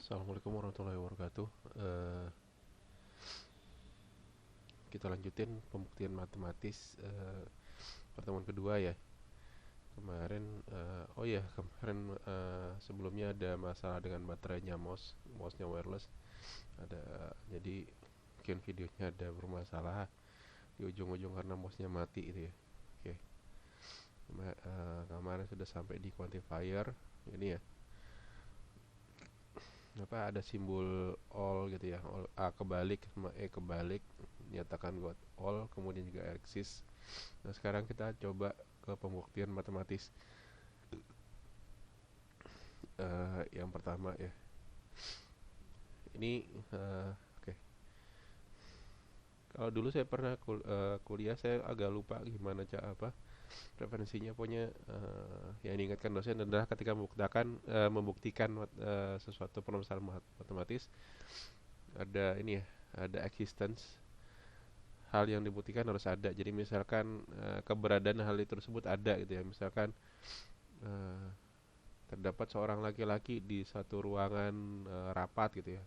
Assalamualaikum warahmatullahi wabarakatuh. Eh, kita lanjutin pembuktian matematis pertemuan kedua ya. Kemarin, oh ya kemarin sebelumnya ada masalah dengan baterainya mouse-nya wireless. Ada jadi mungkin videonya ada bermasalah di ujung-ujung karena mouse-nya mati itu ya. Oke, kemarin sudah sampai di quantifier ini ya. Apa ada simbol all gitu ya, all, A kebalik sama E kebalik, nyatakan buat all, kemudian juga eksis. Nah sekarang kita coba ke pembuktian matematis. Yang pertama ya, ini oke. Kalau dulu saya pernah kuliah, saya agak lupa gimana cara apa referensinya. Pokoknya yang diingatkan dosen adalah ketika membuktikan sesuatu permasalahan matematis, ada ini ya, ada existence, hal yang dibuktikan harus ada. Jadi misalkan keberadaan hal itu tersebut ada gitu ya. Misalkan eh, terdapat seorang laki-laki di satu ruangan rapat gitu ya.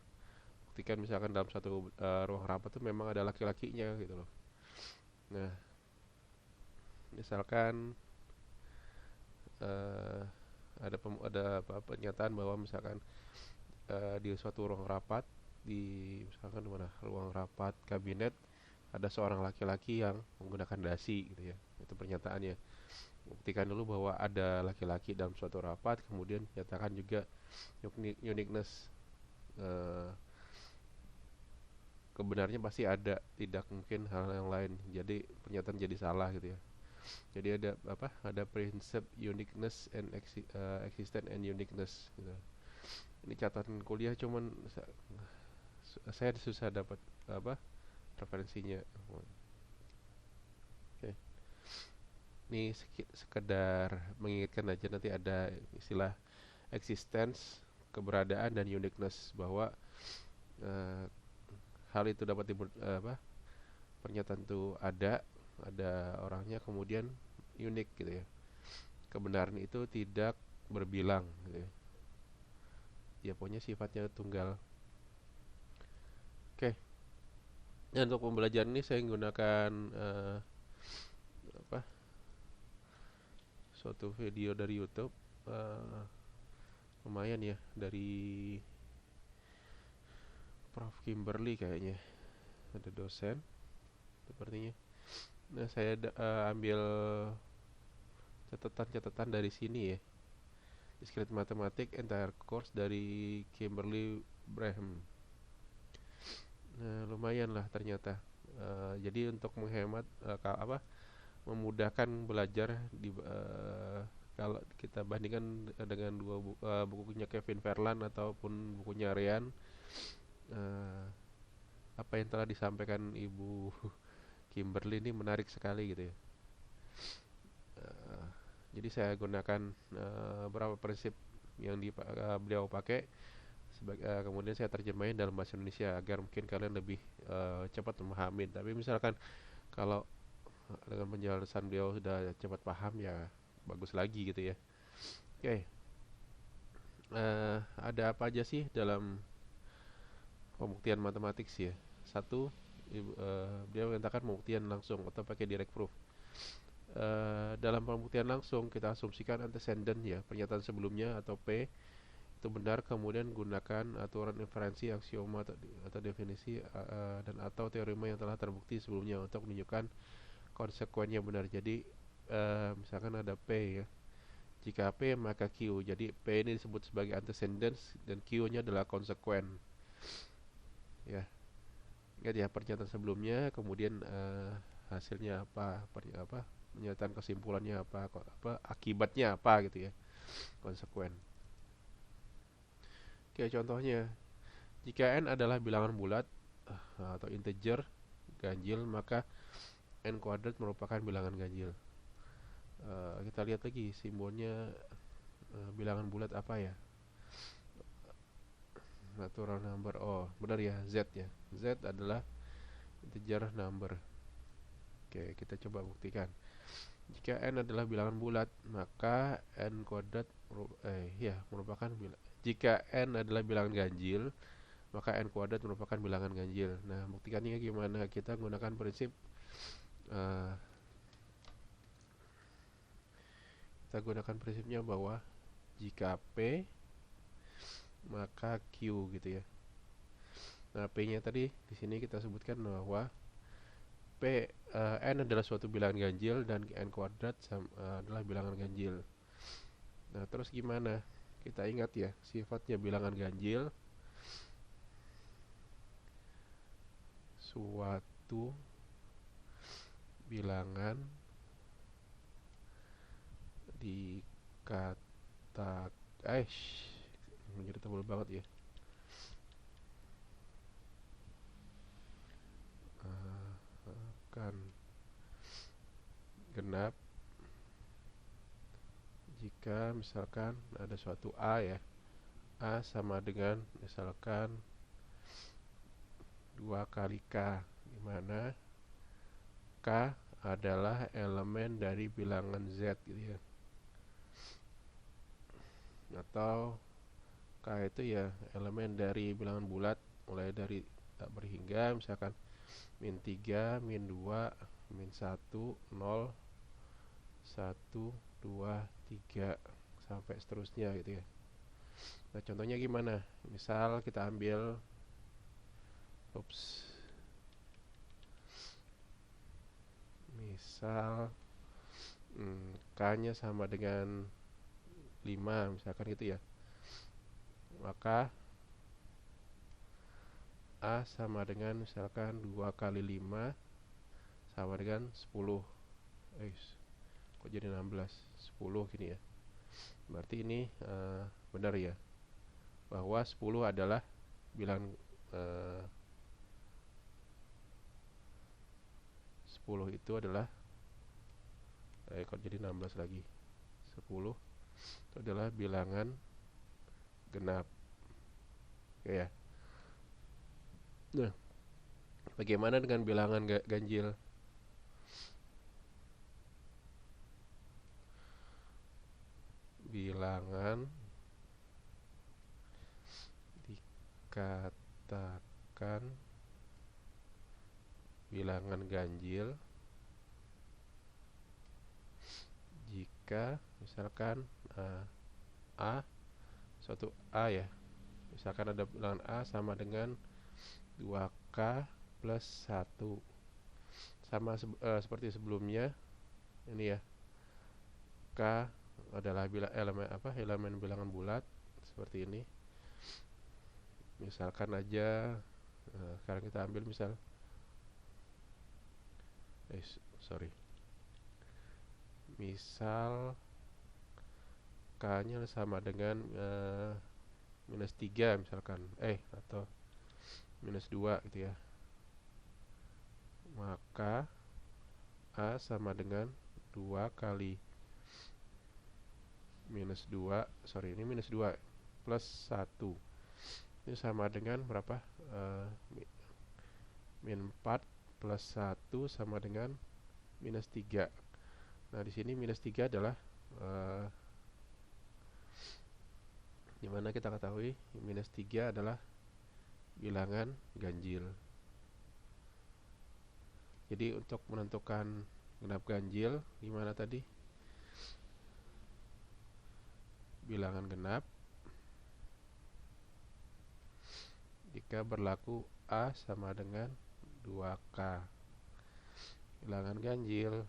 Buktikan misalkan dalam satu ruang rapat itu memang ada laki-lakinya gitu loh. Nah, misalkan eh, pernyataan bahwa misalkan di suatu ruang rapat, di misalkan di mana ruang rapat kabinet, ada seorang laki-laki yang menggunakan dasi gitu ya. Itu pernyataannya. Buktikan dulu bahwa ada laki-laki dalam suatu rapat, kemudian nyatakan juga uniqueness, eh, kebenarnya pasti ada, tidak mungkin hal yang lain. Jadi pernyataan jadi salah gitu ya. Jadi ada apa? Ada prinsip uniqueness and existence and uniqueness gitu. Ini catatan kuliah, cuman saya susah dapat apa referensinya. Oke. Ini sekedar mengingatkan aja, nanti ada istilah existence, keberadaan, dan uniqueness, bahwa eh, hal itu dapat pernyataan itu ada orangnya, kemudian unik gitu ya. Kebenaran itu tidak berbilang gitu ya. Ya pokoknya sifatnya tunggal. Oke. Nah, untuk pembelajaran ini saya menggunakan apa suatu video dari YouTube, eh, lumayan ya, dari Prof. Kimberly kayaknya, ada dosen sepertinya. Nah, saya ambil catatan-catatan dari sini ya. Discrete Mathematics Entire Course dari Kimberly Braham. Nah, lumayan lah ternyata. Jadi untuk menghemat memudahkan belajar kalau kita bandingkan dengan bukunya Kevin Verlan ataupun bukunya Ryan, eh, apa yang telah disampaikan Ibu Kimberly ini menarik sekali gitu ya. Eh, jadi saya gunakan beberapa prinsip yang beliau pakai, kemudian saya terjemahin dalam bahasa Indonesia agar mungkin kalian lebih cepat memahami. Tapi misalkan kalau dengan penjelasan beliau sudah cepat paham, ya bagus lagi gitu ya. Oke, ada apa aja sih dalam pembuktian matematik sih ya? Satu, beliau mengatakan pembuktian langsung atau pakai direct proof. Dalam pembuktian langsung kita asumsikan antecedent ya, pernyataan sebelumnya atau P itu benar, kemudian gunakan aturan inferensi, aksioma atau definisi dan atau teorema yang telah terbukti sebelumnya untuk menunjukkan konsekuensinya benar. Jadi misalkan ada P ya, jika P maka Q. Jadi P ini disebut sebagai antecedents dan Q-nya adalah konsekuen. Ya, ingat ya pernyataan sebelumnya, kemudian hasilnya apa, pernyataan kesimpulannya apa, akibatnya apa gitu ya, konsekuen. Oke, contohnya, jika n adalah bilangan bulat atau integer ganjil, maka n kuadrat merupakan bilangan ganjil. Kita lihat lagi simbolnya, bilangan bulat apa ya? Natural number. Oh, benar ya, Z ya. Z adalah integer number. Oke, kita coba buktikan. Jika n adalah bilangan bulat, maka n kuadrat merupakan jika n adalah bilangan ganjil, maka n kuadrat merupakan bilangan ganjil. Nah, buktikannya gimana? Kita gunakan prinsip eh, kita gunakan prinsipnya bahwa jika P maka Q gitu ya. Nah, P-nya tadi di sini kita sebutkan bahwa n adalah suatu bilangan ganjil dan n kuadrat adalah bilangan ganjil. Nah, terus gimana? Kita ingat ya, sifatnya bilangan ganjil suatu bilangan dikatakan menjadi tebal banget ya. Akan genap jika misalkan ada suatu A ya. A sama dengan misalkan 2 kali K, di mana K adalah elemen dari bilangan Z gitu ya. Atau K itu ya elemen dari bilangan bulat mulai dari tak berhingga, misalkan min 3, min 2, min 1, 0, 1, 2, 3 sampai seterusnya gitu ya. Nah, contohnya gimana? Misal kita ambil misal K-nya sama dengan 5 misalkan gitu ya. Maka A sama dengan misalkan 2 kali 5 sama dengan 10. Kok jadi 16? 10 gini ya. Berarti ini benar ya, bahwa 10 adalah bilangan 10 itu adalah kok jadi 16 lagi. 10 itu adalah bilangan genap. Oke ya. Nah, bagaimana dengan bilangan ganjil? Bilangan dikatakan bilangan ganjil jika misalkan A, suatu A ya. Misalkan ada bilangan A sama dengan 2K plus 1. Sama seperti sebelumnya. Ini ya. K adalah elemen bilangan bulat seperti ini. Misalkan aja sekarang kita ambil misal misal K-nya sama dengan minus 3 misalkan atau minus 2 gitu ya. Maka A sama dengan 2 kali minus 2 ini minus 2 plus 1. Ini sama dengan berapa? Min 4 plus 1 sama dengan minus 3. Nah, di sini minus 3 adalah dimana kita ketahui minus 3 adalah bilangan ganjil. Jadi untuk menentukan genap ganjil gimana tadi? Bilangan genap jika berlaku A sama dengan 2K. Bilangan ganjil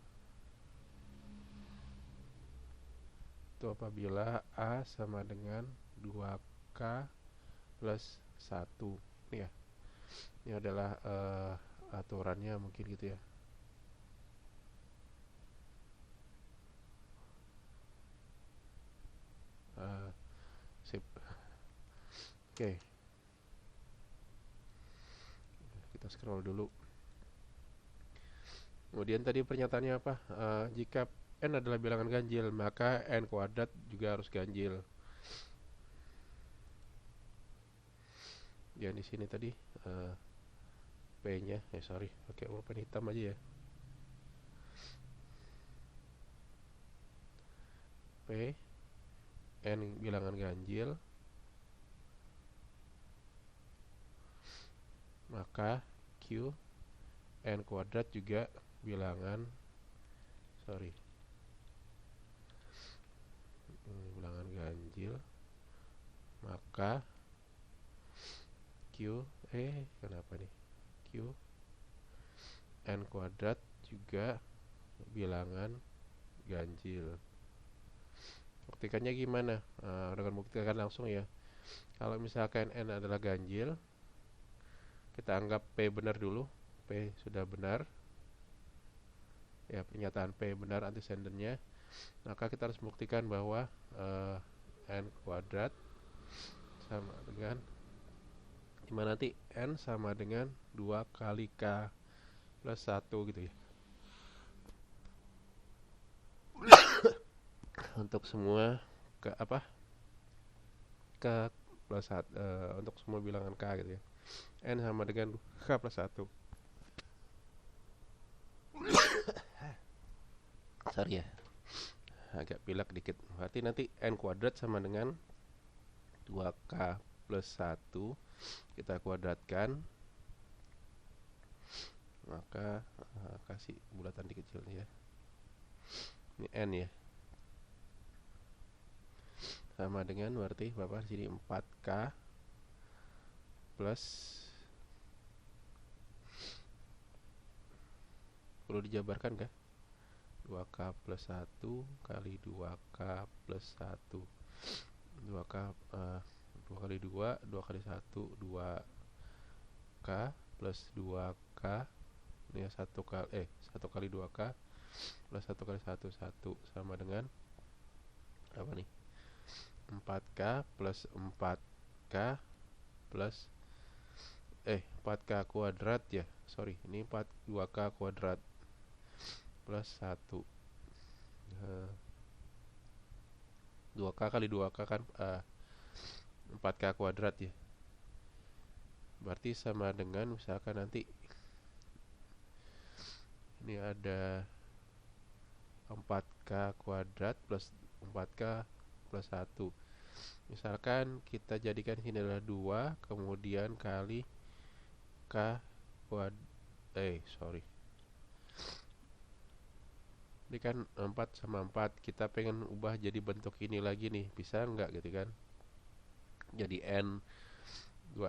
itu apabila A sama dengan 2K plus 1. Ini ya. Ini adalah aturannya mungkin gitu ya. Sip. Oke. Kita scroll dulu. Kemudian tadi pernyataannya apa? Jika n adalah bilangan ganjil, maka n kuadrat juga harus ganjil. Ya, di sini tadi P-nya, pakai pulpen hitam aja ya. P n bilangan ganjil, maka Q n kuadrat juga bilangan bilangan ganjil, maka kenapa nih, Q n kuadrat juga bilangan ganjil. Buktikannya gimana? Dengan buktikan langsung ya. Kalau misalkan n adalah ganjil, kita anggap P benar dulu. P sudah benar ya, pernyataan P benar antecedennya, maka kita harus membuktikan bahwa n kuadrat sama dengan gimana, nanti n sama dengan 2 kali K plus 1 gitu ya. Untuk semua K plus 1, untuk semua bilangan K gitu ya. N sama dengan K plus 1. Sorry ya, agak pilek dikit. Berarti nanti n kuadrat sama dengan 2K plus 1 kita kuadratkan, maka kasih bulatan dikecil ya. Ini n ya, sama dengan berarti Bapak di sini 4K plus, perlu dijabarkan kah? 2K plus 1 kali 2K plus 1, 2K 2 kali 2, 2 kali 1, 2K plus 2K, ini 1 kali 2K plus 1 kali 1, 1 sama dengan apa nih? 4K plus 4K plus 4K kuadrat ya, ini 2K kuadrat plus 1, 2K kali 2K kan 4K kuadrat ya, berarti sama dengan misalkan nanti ini ada 4K kuadrat plus 4K plus 1. Misalkan kita jadikan sini adalah 2 kemudian kali K kuadrat, ini kan 4 sama 4, kita pengen ubah jadi bentuk ini lagi nih, bisa enggak gitu kan? Jadi n 2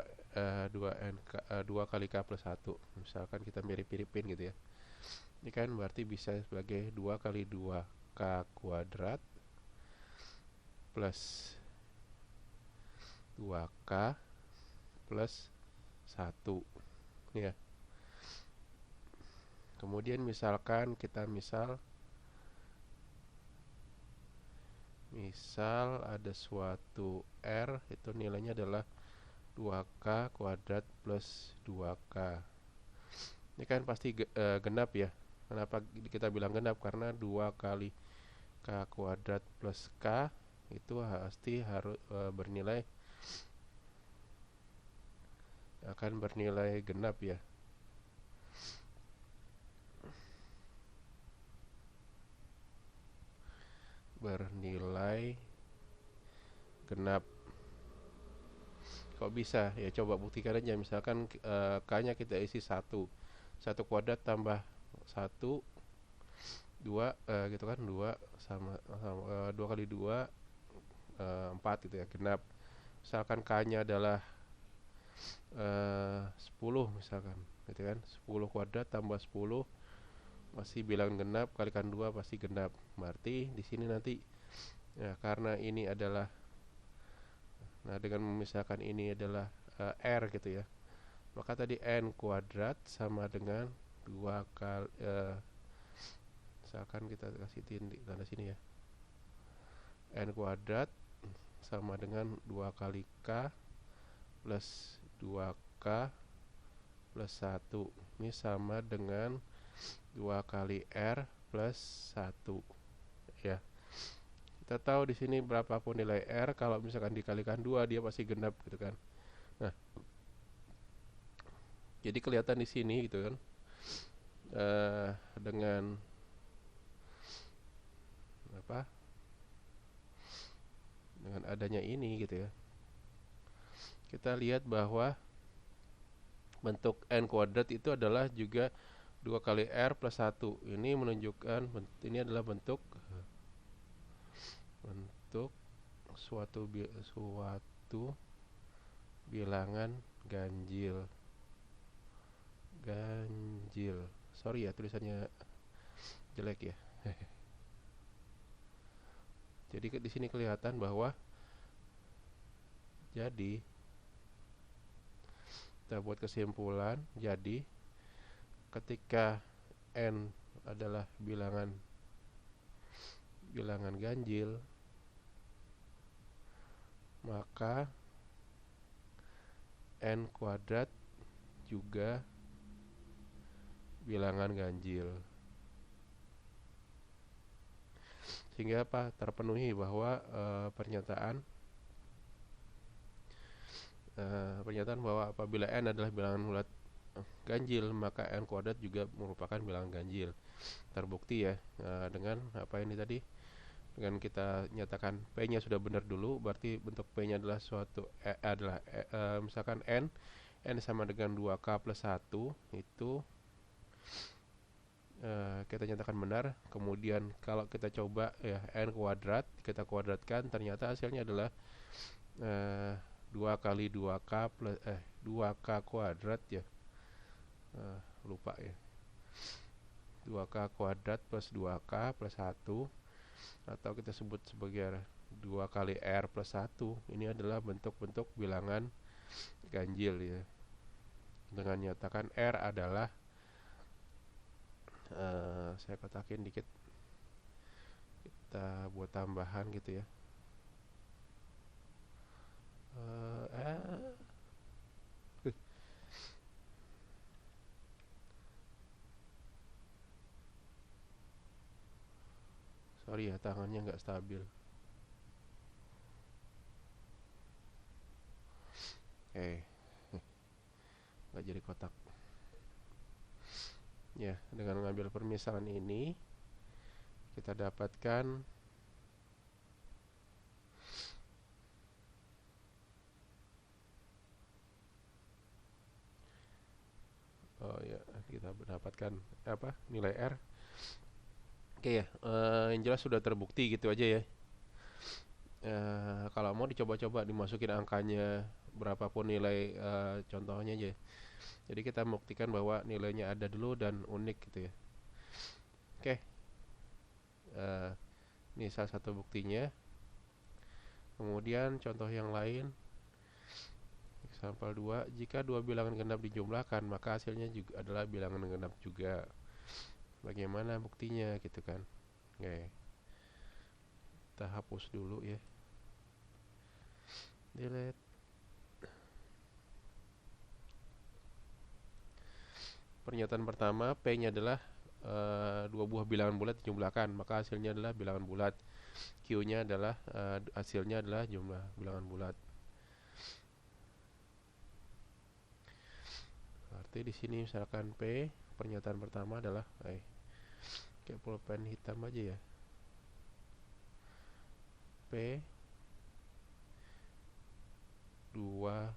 kali K plus 1, misalkan kita mirip-miripin gitu ya. Ini kan berarti bisa sebagai 2 kali 2K kuadrat plus 2K plus 1 ya. Kemudian misalkan kita misal ada suatu R, itu nilainya adalah 2K kuadrat plus 2K. Ini kan pasti genap ya. Kenapa kita bilang genap? Karena 2 kali K kuadrat plus K itu pasti harus akan bernilai genap ya. Bernilai genap. Kok bisa? Ya coba buktikan aja. Misalkan K-nya kita isi 1 kuadrat tambah 1 2 gitu kan, 2 sama 2 kali 2 4 gitu ya, genap. Misalkan K-nya adalah 10 misalkan gitu kan, 10 kuadrat tambah 10 masih bilangan genap, kalikan 2 pasti genap. Berarti di sini nanti ya, karena ini adalah dengan memisahkan ini adalah R gitu ya, maka tadi n kuadrat sama dengan 2 kali misalkan kita kasih tanda sini ya, n kuadrat sama dengan 2 kali K plus 2K plus 1. Ini sama dengan 2 kali R plus 1 ya. Kita tahu di sini berapapun nilai R, kalau misalkan dikalikan 2 dia pasti genap gitu kan. Nah, jadi kelihatan di sini gitu kan, dengan Dengan adanya ini gitu ya, kita lihat bahwa bentuk n kuadrat itu adalah juga 2 kali r plus 1. Ini menunjukkan ini adalah bentuk suatu bilangan ganjil. Sorry ya, tulisannya jelek ya. Jadi di sini kelihatan bahwa, jadi kita buat kesimpulan, jadi ketika n adalah bilangan ganjil, maka n kuadrat juga bilangan ganjil. Sehingga apa? Terpenuhi bahwa pernyataan bahwa apabila n adalah bilangan bulat ganjil, maka n kuadrat juga merupakan bilangan ganjil. Terbukti ya, dengan apa ini tadi, dengan kita nyatakan p-nya sudah benar dulu, berarti bentuk p-nya adalah misalkan n sama dengan 2k plus 1, itu kita nyatakan benar. Kemudian kalau kita coba ya, n kuadrat kita kuadratkan, ternyata hasilnya adalah 2 kali 2k plus 2k kuadrat ya, lupa ya, 2k kuadrat plus 2k plus 1, atau kita sebut sebagai 2 kali r plus 1. Ini adalah bentuk-bentuk bilangan ganjil ya, dengan nyatakan r adalah saya kotakin dikit, kita buat tambahan gitu ya, sorry ya, tangannya nggak stabil. Nggak jadi kotak ya. Dengan mengambil permisalan ini, kita dapatkan kita mendapatkan apa, nilai R. Oke ya, yang jelas sudah terbukti gitu aja ya. Kalau mau dicoba-coba dimasukin angkanya berapapun nilai contohnya aja. Jadi kita membuktikan bahwa nilainya ada dulu dan unik gitu ya. Oke, ini salah satu buktinya. Kemudian contoh yang lain, sampel 2, jika dua bilangan genap dijumlahkan, maka hasilnya juga adalah bilangan genap juga. Bagaimana buktinya gitu kan. Oke, kita hapus dulu ya, delete. Pernyataan pertama, P-nya adalah dua buah bilangan bulat dijumlahkan, maka hasilnya adalah bilangan bulat. Q-nya adalah hasilnya adalah jumlah bilangan bulat. Berarti di sini misalkan P, pernyataan pertama adalah kayak pulpen hitam aja ya. P dua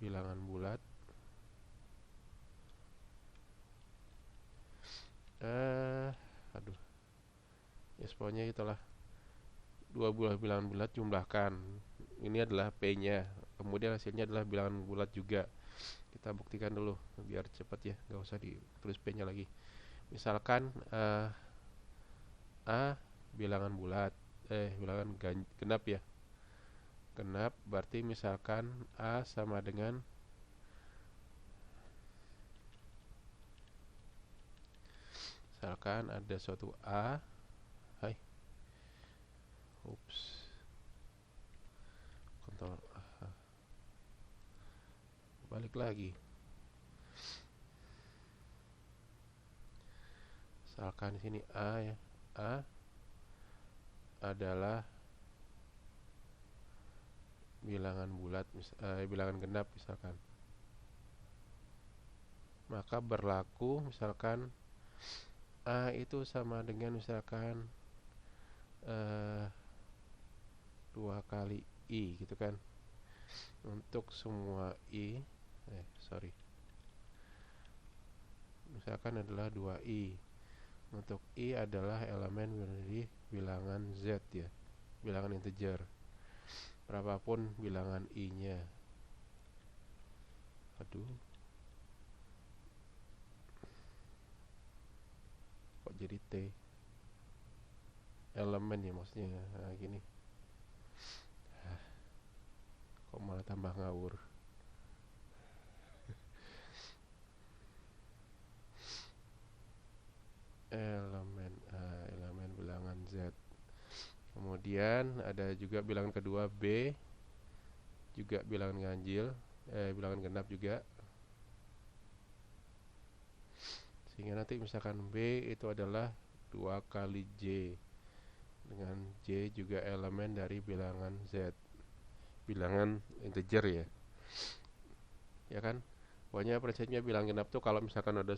bilangan bulat ya, pokoknya itulah, dua buah bilangan bulat jumlahkan, ini adalah P-nya, kemudian hasilnya adalah bilangan bulat juga. Kita buktikan dulu biar cepat ya, nggak usah ditulis P-nya lagi. Misalkan A bilangan bulat, bilangan genap ya, genap, berarti misalkan A sama dengan misalkan ada suatu A, kontrol balik lagi, misalkan di sini A ya, A adalah bilangan bulat, bilangan genap misalkan, maka berlaku misalkan A itu sama dengan misalkan eh, 2 kali I gitu kan. Untuk semua I, sorry, misalkan adalah 2I. Untuk I adalah elemen dari bilangan Z ya, bilangan integer, berapapun bilangan I-nya. Aduh, kok jadi T? Elemen ya maksudnya. Nah, gini. Kok malah tambah ngawur. Elemen bilangan Z. Kemudian ada juga bilangan kedua B, juga bilangan ganjil, bilangan genap juga. Sehingga nanti misalkan B itu adalah 2 kali J, dengan J juga elemen dari bilangan Z, bilangan integer ya. Ya kan? Pokoknya prinsipnya bilangan genap tuh kalau misalkan ada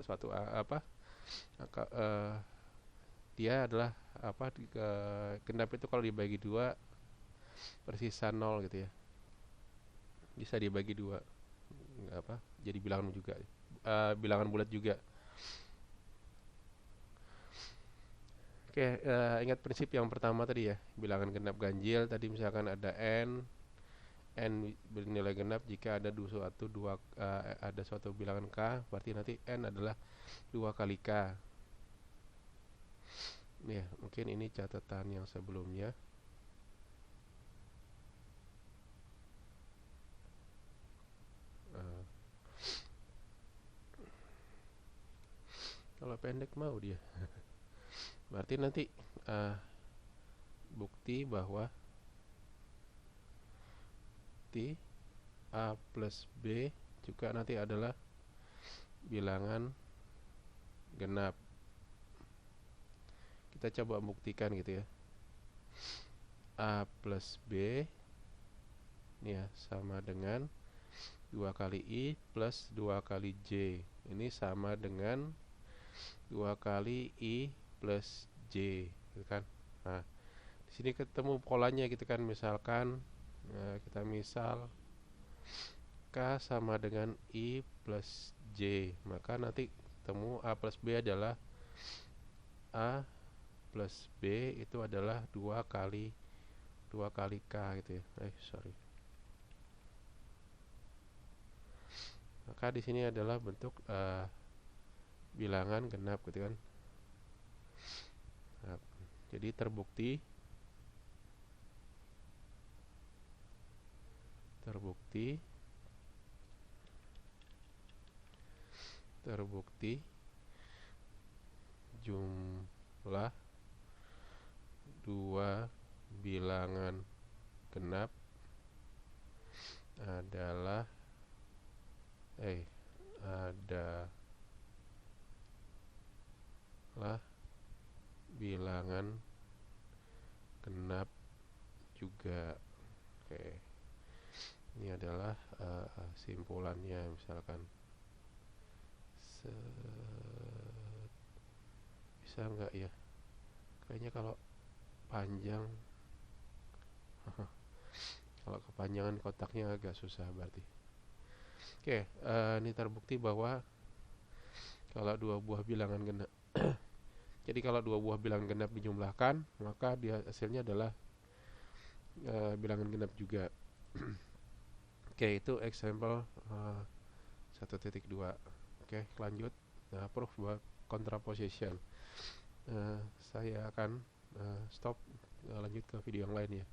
suatu dia adalah genap itu kalau dibagi 2 persisa 0 gitu ya. Bisa dibagi 2, jadi bilangan juga, bilangan bulat juga. Oke, ingat prinsip yang pertama tadi ya, bilangan genap ganjil tadi misalkan ada n bernilai genap jika ada ada suatu bilangan k, berarti nanti n adalah 2 kali k. Ya, mungkin ini catatan yang sebelumnya. Kalau pendek mau dia. Berarti nanti bukti bahwa T A plus B juga nanti adalah bilangan genap. Kita coba buktikan gitu ya. A plus B ini ya sama dengan 2 kali I plus 2 kali J. Ini sama dengan 2 kali I plus J gitu kan. Nah, di sini ketemu polanya gitu kan. Misalkan kita misal K sama dengan I plus J, maka nanti ketemu A plus B adalah A plus B itu adalah 2 kali K gitu ya. Sorry. Maka di sini adalah bentuk bilangan genap gitu kan. Nah, jadi terbukti jumlah 2 bilangan genap adalah bilangan genap juga. Oke. Ini adalah simpulannya misalkan. Bisa enggak ya? Kayaknya kalau panjang kalau kepanjangan kotaknya agak susah berarti. Oke, ini terbukti bahwa kalau 2 buah bilangan genap jadi kalau 2 buah bilangan genap dijumlahkan, maka hasilnya adalah bilangan genap juga. Oke, itu example 1.2. Oke, lanjut. Nah, proof buat contraposition. Saya akan stop, lanjut ke video yang lain ya.